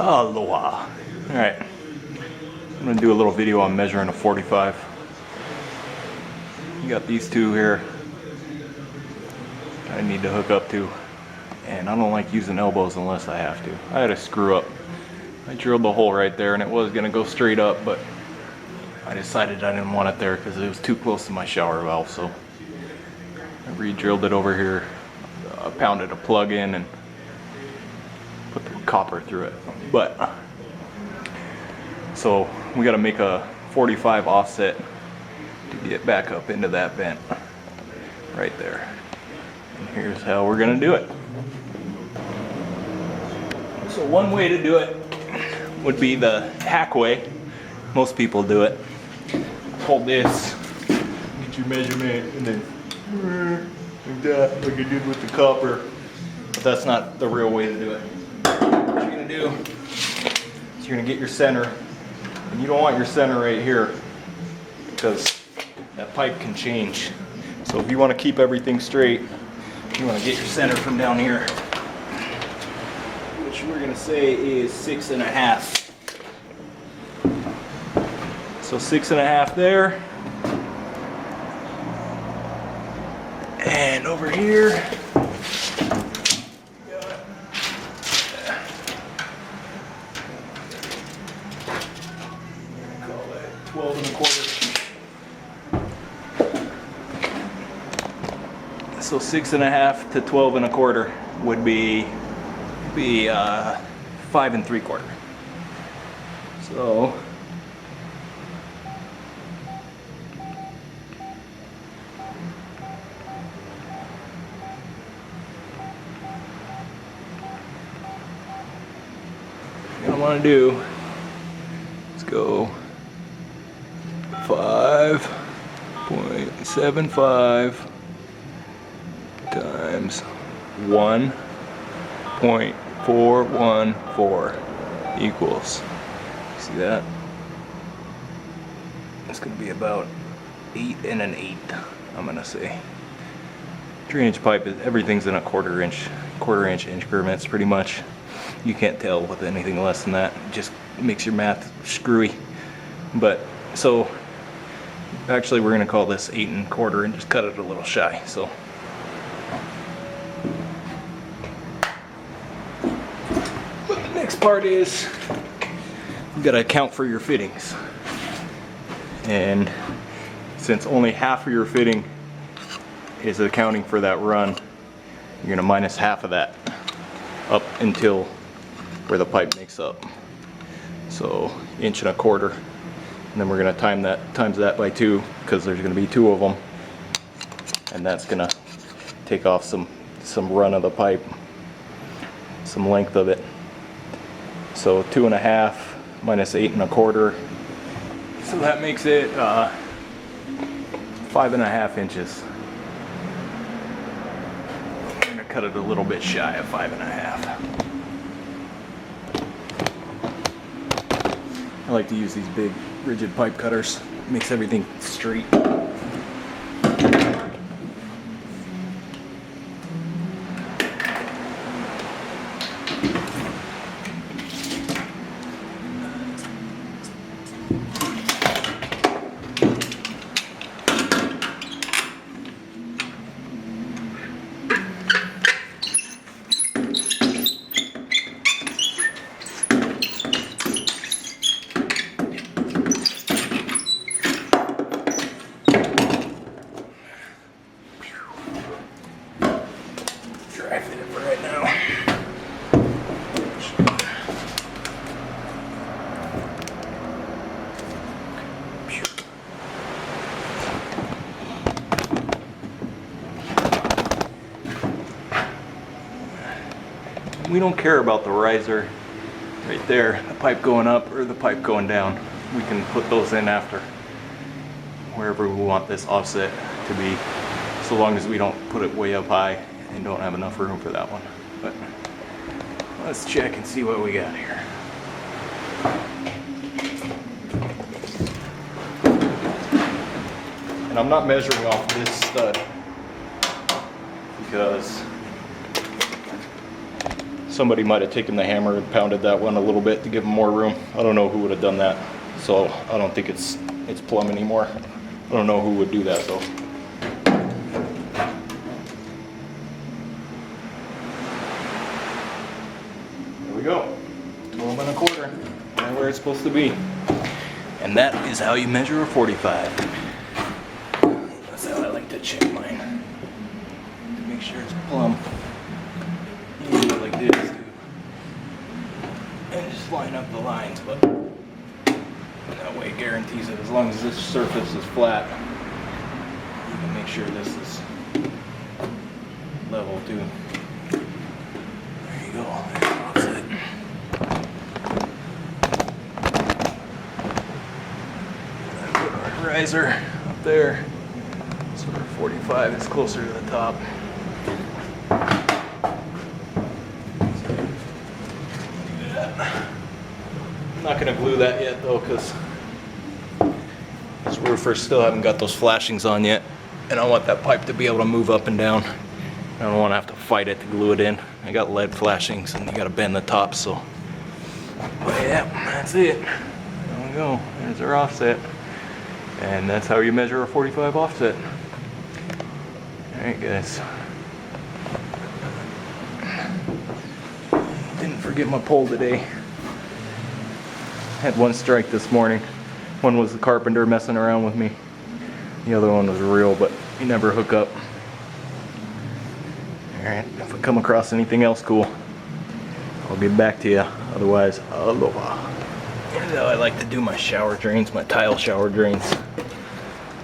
Aloha. Alright, I'm going to do a little video on measuring a 45. You got these two here I need to hook up to, and I don't like using elbows unless I have to. I had a screw up. I drilled the hole right there and it was going to go straight up, but I decided I didn't want it there because it was too close to my shower valve, so I re-drilled it over here. I pounded a plug in and put the copper through it. But so we got to make a 45 offset to get back up into that vent right there. And here's how we're going to do it. So one way to do it would be the hack way. Most people do it. Hold this, get your measurement, and then like that, like I did with the copper. But that's not the real way to do it. What you're gonna do is you're gonna get your center, and you don't want your center right here because that pipe can change. So if you want to keep everything straight, you want to get your center from down here, which we're gonna say is 6.5. So 6.5 there, and over here, call that 12.25. So 6.5 to 12.25 would be 5.75. So what I want to do is go 5.75 times 1.414 equals, see that? It's going to be about 8 1/8, I'm going to say. 3-inch pipe, everything's in a quarter inch increments pretty much. You can't tell with anything less than that. It just makes your math screwy. But so actually we're going to call this 8 1/4 and just cut it a little shy. So but the next part is you got to account for your fittings. And since only half of your fitting is accounting for that run, you're going to minus half of that up until where the pipe makes up. So 1 1/4, and then we're going to times that by 2 because there's going to be 2 of them, and that's going to take off some run of the pipe, some length of it. So 2.5 minus 8 1/4, so that makes it 5.5 inches. I'm going to cut it a little bit shy of 5.5. I like to use these big rigid pipe cutters. It makes everything straight. Dry fit it for right now. We don't care about the riser right there, the pipe going up or the pipe going down. We can put those in after, wherever we want this offset to be, so long as we don't put it way up high and don't have enough room for that one. But let's check and see what we got here. And I'm not measuring off this stud because somebody might have taken the hammer and pounded that one a little bit to give them more room. I don't know who would have done that. So I don't think it's plumb anymore. I don't know who would do that though. There we go. 12 1/4. Right where it's supposed to be. And that is how you measure a 45. That's how I like to check mine. To make sure it's plumb. You do it like this too. And just line up the lines, but that way it guarantees it. As long as this surface is flat, you can make sure this is level too. There you go. That's it. Put our riser up there. So our 45 is closer to the top. I'm not going to glue that yet though, because these roofers still haven't got those flashings on yet, and I want that pipe to be able to move up and down. I don't want to have to fight it to glue it in. I got lead flashings and you got to bend the top, so. But yeah, that's it. There we go. There's our offset. And that's how you measure a 45 offset. Alright guys. Didn't forget my pole today. Had one strike this morning. One was the carpenter messing around with me. The other one was real, but you never hook up. Alright, if I come across anything else cool, I'll get back to you. Otherwise, aloha. Here's how I like to do my shower drains, my tile shower drains.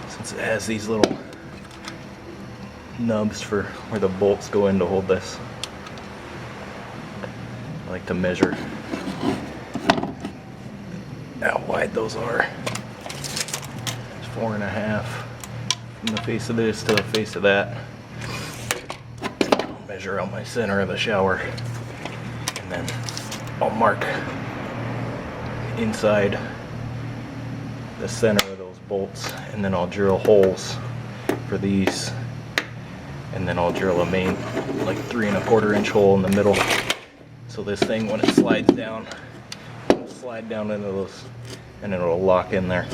Since it has these little nubs for where the bolts go in to hold this. I like to measure how wide those are. It's 4.5 from the face of this to the face of that. I'll measure out my center of the shower, and then I'll mark inside the center of those bolts, and then I'll drill holes for these, and then I'll drill a main like 3 1/4 inch hole in the middle, so this thing, when it slides down, it'll slide down into those and it'll lock in there.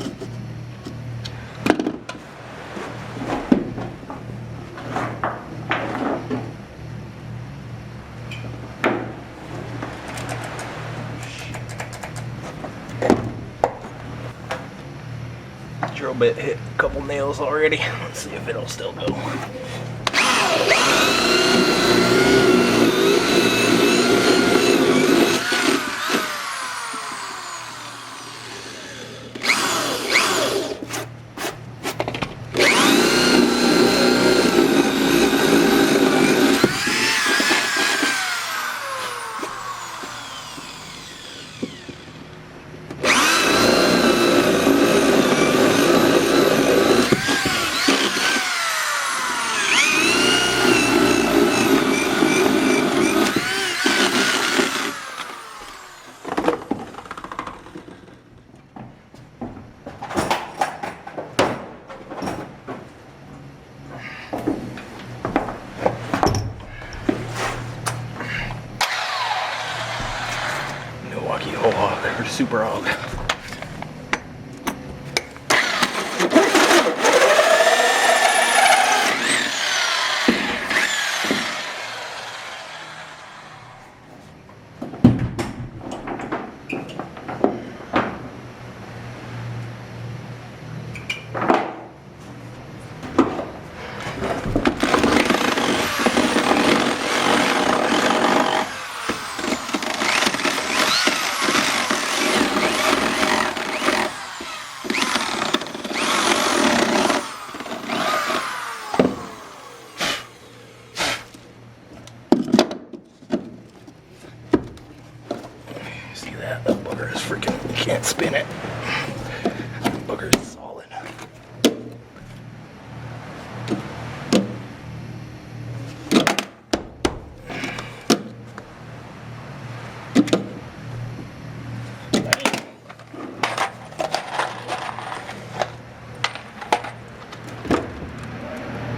Drill bit hit a couple nails already. Let's see if it'll still go. Or super hog. That bugger is freaking, you can't spin it. That bugger is solid.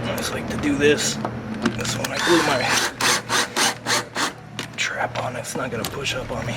I just like to do this. This one I glue my trap strap on, it's not gonna push up on me.